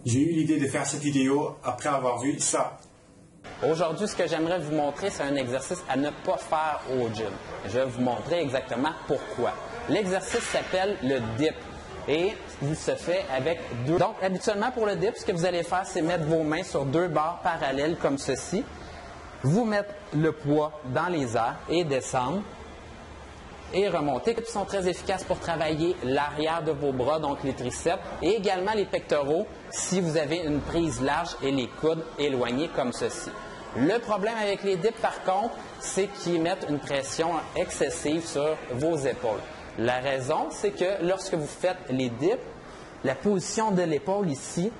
J'ai eu l'idée de faire cette vidéo après avoir vu ça. Aujourd'hui, ce que j'aimerais vous montrer, c'est un exercice à ne pas faire au gym. Je vais vous montrer exactement pourquoi. L'exercice s'appelle le dip et il se fait avec deux. Donc, habituellement pour le dip, ce que vous allez faire, c'est mettre vos mains sur deux barres parallèles comme ceci. Vous mettre le poids dans les airs et descendre et remonter. Ils sont très efficaces pour travailler l'arrière de vos bras, donc les triceps, et également les pectoraux si vous avez une prise large et les coudes éloignés comme ceci. Le problème avec les dips, par contre, c'est qu'ils mettent une pression excessive sur vos épaules. La raison, c'est que lorsque vous faites les dips, la position de l'épaule ici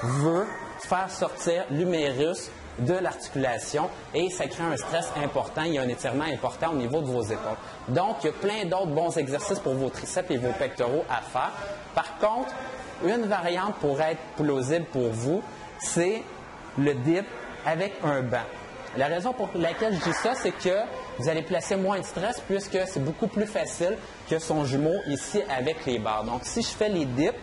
veut faire sortir l'humérus de l'articulation et ça crée un stress important, il y a un étirement important au niveau de vos épaules. Donc, il y a plein d'autres bons exercices pour vos triceps et vos pectoraux à faire. Par contre, une variante pour être plausible pour vous, c'est le dip avec un banc. La raison pour laquelle je dis ça, c'est que vous allez placer moins de stress puisque c'est beaucoup plus facile que son jumeau ici avec les barres. Donc, si je fais les dips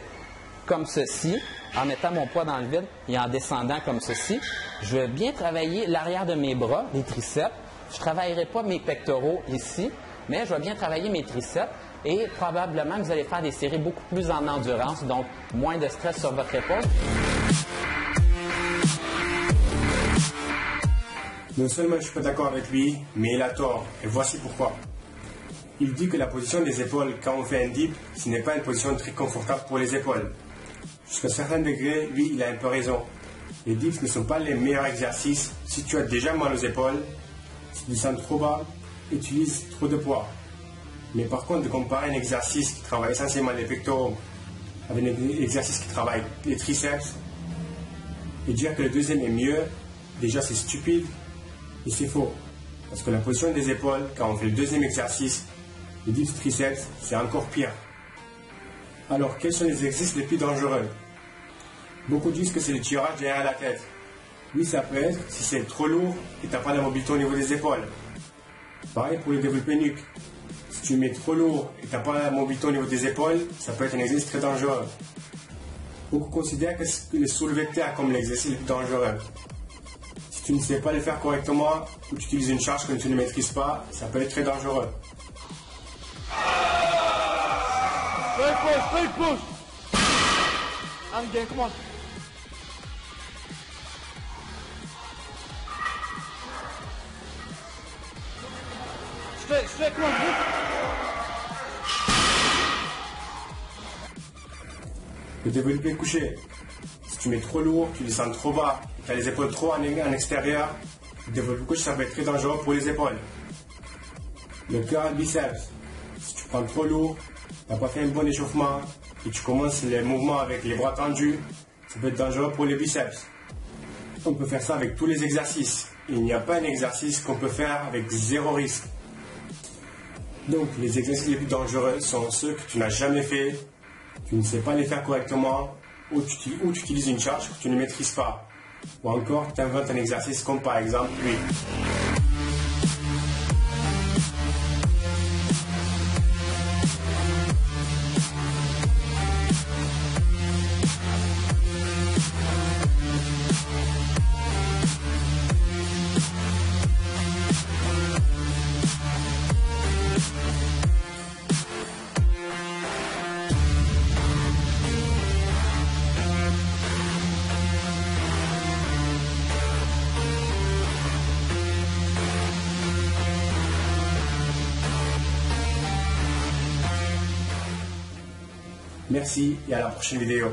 comme ceci, en mettant mon poids dans le vide et en descendant comme ceci, je vais bien travailler l'arrière de mes bras, les triceps. Je ne travaillerai pas mes pectoraux ici, mais je vais bien travailler mes triceps et probablement que vous allez faire des séries beaucoup plus en endurance, donc moins de stress sur votre épaule. Non seulement je ne suis pas d'accord avec lui, mais il a tort, et voici pourquoi. Il dit que la position des épaules quand on fait un dip, ce n'est pas une position très confortable pour les épaules. Jusqu'à un certain degré, lui, il a un peu raison. Les dips ne sont pas les meilleurs exercices si tu as déjà mal aux épaules, si tu descends trop bas, utilise trop de poids. Mais par contre, de comparer un exercice qui travaille essentiellement les pectoraux avec un exercice qui travaille les triceps et dire que le deuxième est mieux, déjà c'est stupide et c'est faux. Parce que la position des épaules, quand on fait le deuxième exercice, les dips triceps, c'est encore pire. Alors, quels sont les exercices les plus dangereux? Beaucoup disent que c'est le tirage derrière la tête. Oui, ça peut être si c'est trop lourd et tu n'as pas la mobilité au niveau des épaules. Pareil pour le développé nuque. Si tu mets trop lourd et tu n'as pas la mobilité au niveau des épaules, ça peut être un exercice très dangereux. Beaucoup considèrent que le soulevé de terre comme l'exercice le plus dangereux. Si tu ne sais pas le faire correctement ou tu utilises une charge que tu ne maîtrises pas, ça peut être très dangereux. Straight push. And again, come on. Straight, come on. Le développé couché. Si tu mets trop lourd, tu descends trop bas, tu as les épaules trop en extérieur, le développé couché, ça peut être très dangereux pour les épaules. Le curl biceps. Si tu prends trop lourd, tu n'as pas fait un bon échauffement et tu commences les mouvements avec les bras tendus, ça peut être dangereux pour les biceps. On peut faire ça avec tous les exercices. Il n'y a pas un exercice qu'on peut faire avec zéro risque. Donc les exercices les plus dangereux sont ceux que tu n'as jamais fait, tu ne sais pas les faire correctement, ou tu utilises une charge que tu ne maîtrises pas. Ou encore tu inventes un exercice comme par exemple lui. Merci et à la prochaine vidéo.